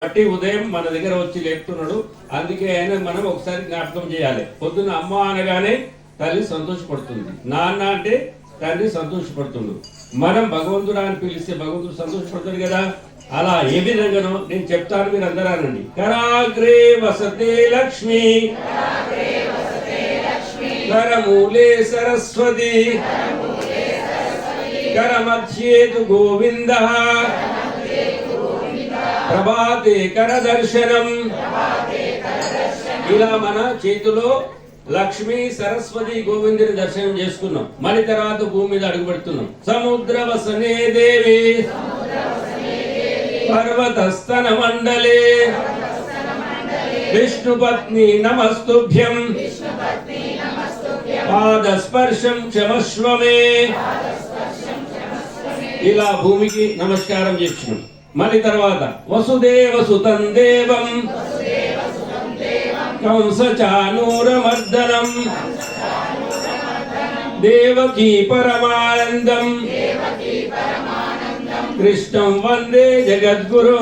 బట్టి ఉదయం మన దగ్గర వచ్చి లేపుతున్నాడు. అందుకే ఆయన మనం ఒకసారి జ్ఞాపకం చేయాలి. పొద్దున అమ్మ అనగానే తల్లి సంతోషపడుతుంది, నాన్న అంటే తండ్రి సంతోషపడుతుంది. మనం భగవంతుడు అని పిలిస్తే భగవంతుడు సంతోషపడతాడు కదా. అలా ఏ విధంగానో నేను చెప్తాను, మీరు అందరూ అనండి. కరాగ్రే వసతే లక్ష్మి, కరమూలే సరస్వతి, కరమధ్యేతు గోవింద, ప్రభాతే కరదర్శనం. ఇలా మన చేతిలో లక్ష్మి సరస్వతి గోవిందుని దర్శనం చేసుకున్నాం. మళ్ళీ తర్వాత భూమి మీద అడుగు పెడుతున్నాం. సముద్ర వసనే దేవి పర్వతస్తన మండలే విష్ణుపత్ని నమస్తుభ్యం పాదస్పర్శం క్షమస్వమే. ఇలా భూమికి నమస్కారం చేసినాం. మళ్ళీ తర్వాత వసుదేవ సుతం దేవం కంసచానూరమర్దనం దేవకీ పరమానందం కృష్ణం వందే జగద్గురు.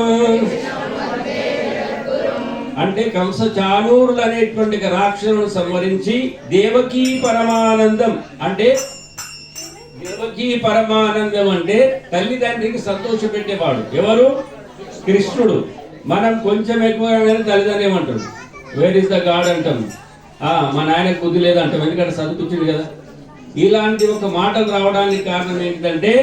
అంటే కంసచానూరులు అనేటువంటి రాక్షసులను సంవరించి దేవకీ పరమానందం అంటే దేవకీ పరమానందం అంటే తల్లిదండ్రికి సంతోష పెట్టేవాడు ఎవరు? కృష్ణుడు. మనం కొంచెం ఎక్కువగానే తల్లిదండ్రులు ఏమంటారు, వేర్ ఇస్ ద గాడ్ అంటాం. మా నాయన బుద్ధి లేదు అంటాం, ఎందుకంటే చదువుకుంటుంది కదా. ఇలాంటి ఒక మాటలు రావడానికి కారణం ఏంటంటే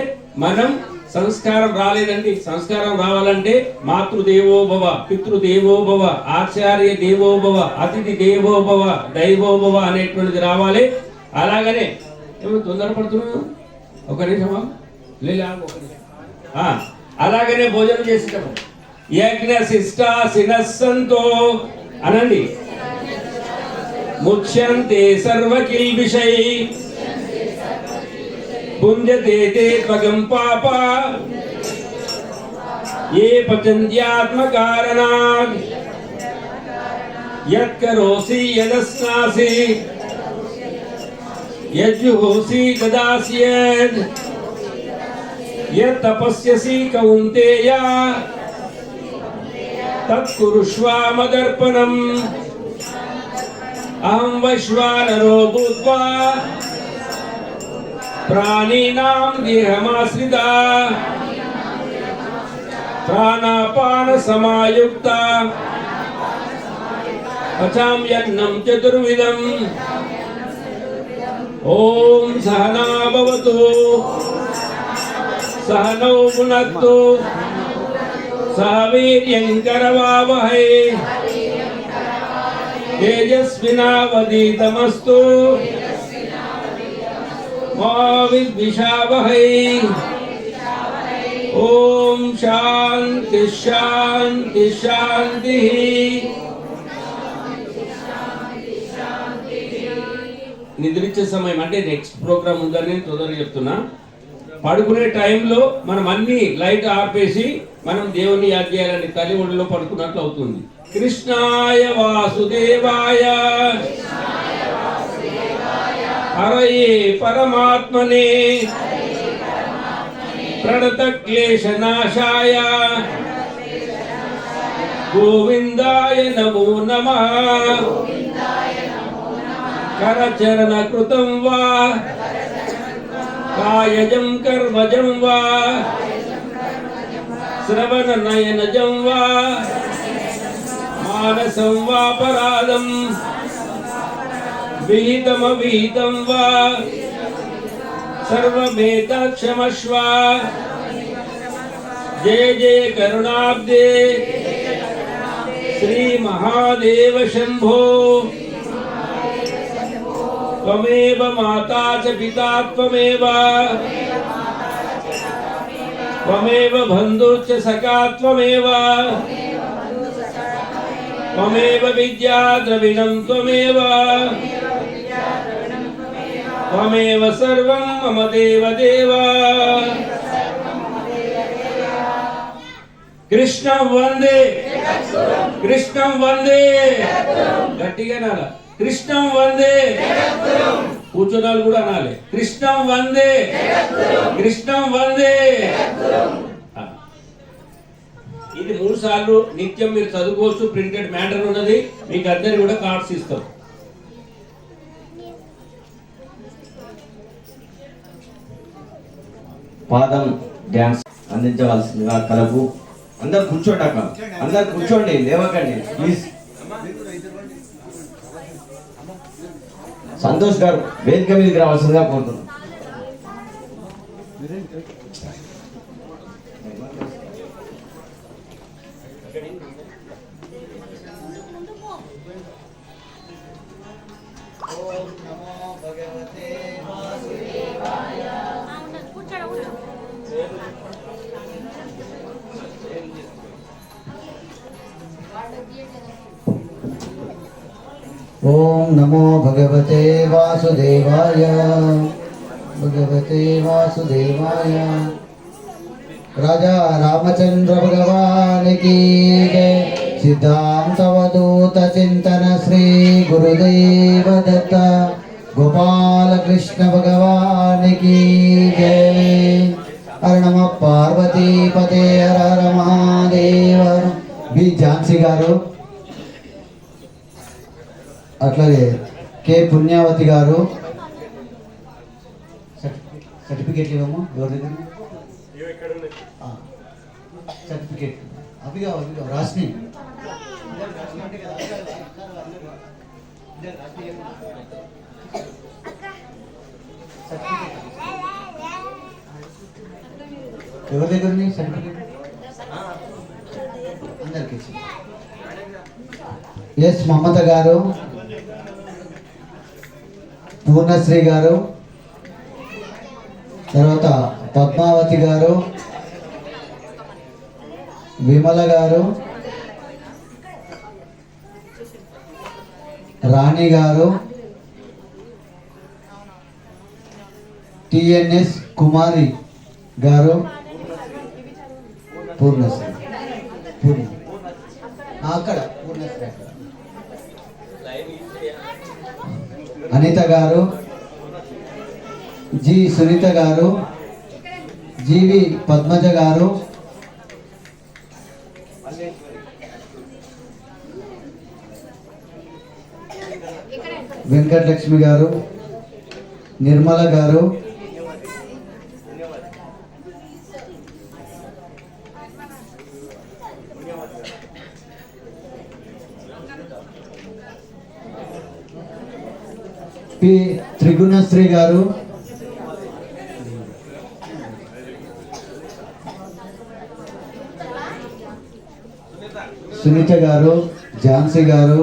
మనం సంస్కారం రాలేదండి. సంస్కారం రావాలంటే మాతృదేవోభవ, పితృదేవోభవ, ఆచార్య దేవోభవ, అతిథి దేవోభవ, దైవోభవ అనేటువంటిది రావాలి. అలాగనే ఏమో తొందరపడుతున్నాను, ఒక నిమిషమా లేదా అలాగనే భోజనం చేసేటప్పుడు యజ్ఞ శిష్టాసినస్సంతో అనండి. ముచ్యంతే సర్వకిల్బిషై పుంజతే తే త్వగం పాప ఏ పచంత్యాత్మకారణాత్ యత్కరోసి యదస్నాసి యజ్జుహోసి దదాస్యద్ యత్తపస్యసి కౌంతేయ తత్కురుష్వ మదర్పణం. అహం వైశ్వానరో భూత్వా ప్రాణినాం దేహమాశ్రిత ప్రాణాపాన సమాయుక్త పచామ్యన్నం చతుర్విధం. ఓం సహనా భవతు సహనౌ భునక్తు సహ వీర్యం కరవావహై తేజస్వినావధీతమస్తు మా విద్విషావహై. ఓం శాంతి శాంతి శాంతి. నిద్రించే సమయం అంటే నెక్స్ట్ ప్రోగ్రామ్ ఉందని నేను తొందరగా చెప్తున్నా. పడుకునే టైంలో మనం అన్ని లైట్ ఆపేసి మనం దేవుని యాద్ చేయాలని తల్లి ఒడిలో పడుకున్నట్లు అవుతుంది. కృష్ణాయ వాసుదేవాయ హరయే పరమాత్మనే ప్రణత క్లేశనాశాయ గోవిందాయ నమో నమః. కరచరణ కృతం వా కాయజం కర్మజం వా శ్రవణ నయనజం వా మానసం వా పరాదం విహితమవిహితం వా సర్వమేత క్షమస్వ. జయ జయ కరుణాబ్దే శ్రీ మహాదేవ శంభో. త్వమేవ మాతా చ పితా త్వమేవ త్వమేవ బంధుశ్చ సఖా త్వమేవ త్వమేవ విద్యా ద్రవిణం త్వమేవ త్వమేవ సర్వం మమ దేవ దేవ. కృష్ణం వందే కృష్ణం వందే. గట్టిగా నాలా కృష్ణం వందే. కూర్చున్నాళ్ళు కూడా అనాలి కృష్ణం వందే కృష్ణం వందే. ఇది 3 సార్లు నిత్యం మీరు చదువుకోవచ్చు. ప్రింటెడ్ మ్యాటర్ ఉన్నది. మీకు అందరికి కూడా కార్డ్స్ ఇస్తాం. పాదం డ్యాన్స్ అందించవలసిందిగా కలపు. అందరు కూర్చోండి అక్క, అందరు కూర్చోండి, లేవకండి ప్లీజ్. సంతోష్ గారు వేదిక మీదకి రావాల్సిందిగా కోరుతున్నాం. ओम नमो भगवते वासुदेवाय। भगवते वासुदेवाय। राजा रामचंद्र भगवान की जय। सिद्धांत अवधूत चिंतन श्री गुरुदेव दत्त गोपाल कृष्ण भगवान की जय। हर नमः पार्वती पते हर हर महादेव। बी झांसी गारू, అట్లాగే కే పుణ్యావతి గారు సర్టిఫికేట్ ఇవ్వము. ఎవరి దగ్గర సర్టిఫికేట్ అవి రాసినాయి. ఎవరి దగ్గర సర్టిఫికేట్ అందరికి. ఎస్ మమత గారు, పూర్ణశ్రీ గారు, తర్వాత పద్మావతి గారు, విమల గారు, రాణి గారు, టిఎన్ఎస్ కుమారి గారు, పూర్ణశ్రీ అక్కడ పూర్ణశ్రీ, అనిత గారు, జి సునీత గారు, జీవి పద్మజ గారు, వెంకటలక్ష్మి గారు, నిర్మల గారు, పి త్రిగుణశ్రీ గారు, సునీత గారు, ఝాన్సీ గారు,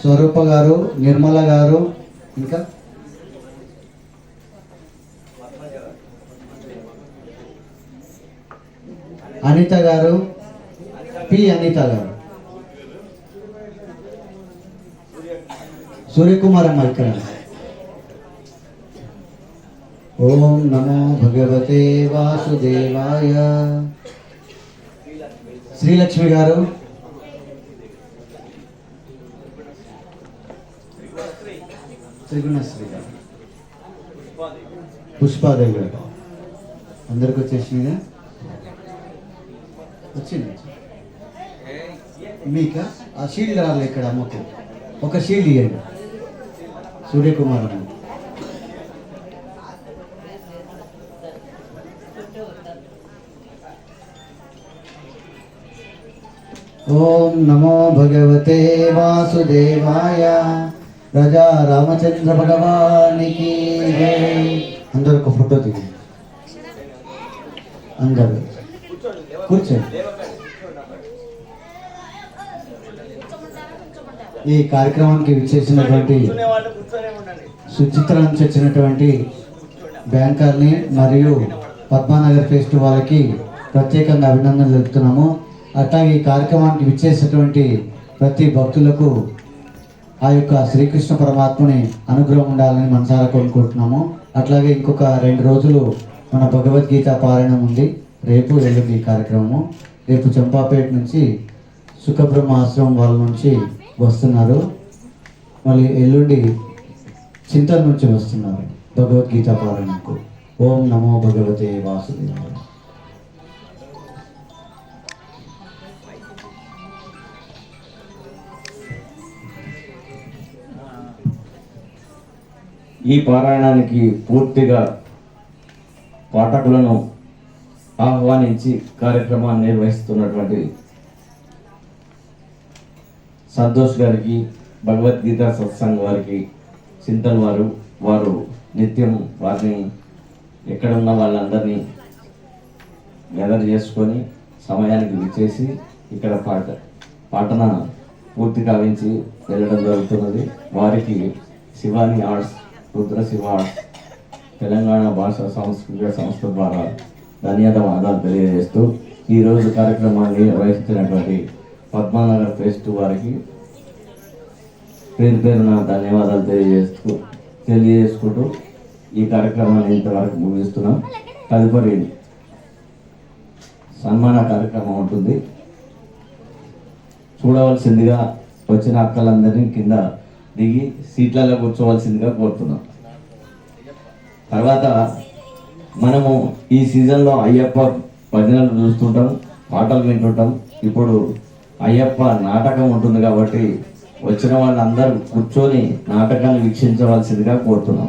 స్వరూప గారు, నిర్మల గారు, ఇంకా అనిత గారు, పి అనిత గారు, సూర్యకుమార్ అమ్మ ఇక్కడ. ఓం నమో భగవతే వాసుదేవాయ. శ్రీలక్ష్మి గారు, త్రిగుణశ్రీ గారు, పుష్పాదేవి గారు. అందరికి వచ్చేసిందిగా వచ్చింది. మీకు ఆ షీల్డ్ రాలి ఇక్కడ అమ్మకు ఒక షీల్డ్ ఇవ్వండి. సూర్యకుమార్ అమ్మ. ఓం నమో భగవతే వాసుదేవాయ. రాజా రామచంద్ర భగవానికి జై. అందరూ ఒక ఫోటో దిగి అందరూ కూర్చోండి. ఈ కార్యక్రమానికి విచ్చేసినటువంటి సుచిత్ర నుంచి వచ్చినటువంటి బ్యాంకర్ని మరియు పద్మానగర్ ఫెస్ట్ వాళ్ళకి ప్రత్యేకంగా అభినందనలు తెలుపుతున్నాము. అట్లాగే ఈ కార్యక్రమానికి విచ్చేసినటువంటి ప్రతి భక్తులకు ఆ యొక్క శ్రీకృష్ణ పరమాత్మని అనుగ్రహం ఉండాలని మనసారా కోరుకుంటున్నాము. అట్లాగే ఇంకొక 2 రోజులు మన భగవద్గీత పారాయణం ఉంది. రేపు ఎల్లుండి ఈ కార్యక్రమము. రేపు చంపాపేట నుంచి సుఖబ్రహ్మ ఆశ్రమం వాళ్ళ నుంచి వస్తున్నారు. మళ్ళీ ఎల్లుండి చింతన నుంచి వస్తున్నారు భగవద్గీత పారాయణకు. ఓం నమో భగవతే వాసుదేవాయ. ఈ పారాయణానికి పూర్తిగా పాఠకులను ఆహ్వానించి కార్యక్రమాన్ని నిర్వహిస్తున్నటువంటి సంతోష్ గారికి, భగవద్గీత సత్సంగ్ వారికి, చింతల్ వారు నిత్యం వారిని ఎక్కడ ఉన్న వాళ్ళందరినీ గెదర్ చేసుకొని సమయానికి విచ్చేసి ఇక్కడ పాటన పూర్తి కావించి వెళ్ళడం జరుగుతున్నది. వారికి శివాని ఆర్ట్స్, రుద్రశివ ఆర్ట్స్, తెలంగాణ భాషా సాంస్కృతిక సంస్థ ద్వారా ధన్యవాదాలు తెలియజేస్తూ ఈరోజు కార్యక్రమాన్ని నిర్వహిస్తున్నటువంటి పద్మానగర్ ఫెస్ట్ వారికి పేరున ధన్యవాదాలు తెలియజేసుకుంటూ ఈ కార్యక్రమాన్ని ఇంతవరకు ముగిస్తున్నాం. తదుపరి సన్మాన కార్యక్రమం ఉంటుంది. చూడవలసిందిగా వచ్చిన అక్కలందరినీ కింద దిగి సీట్లలో కూర్చోవలసిందిగా కోరుతున్నాం. తర్వాత మనము ఈ సీజన్లో అయ్యప్ప భజనలు చూస్తుంటాం, పాటలు వింటుంటాం. ఇప్పుడు అయ్యప్ప నాటకం ఉంటుంది కాబట్టి వచ్చిన వాళ్ళందరూ కూర్చొని నాటకాన్ని వీక్షించవలసిందిగా కోరుతున్నాం.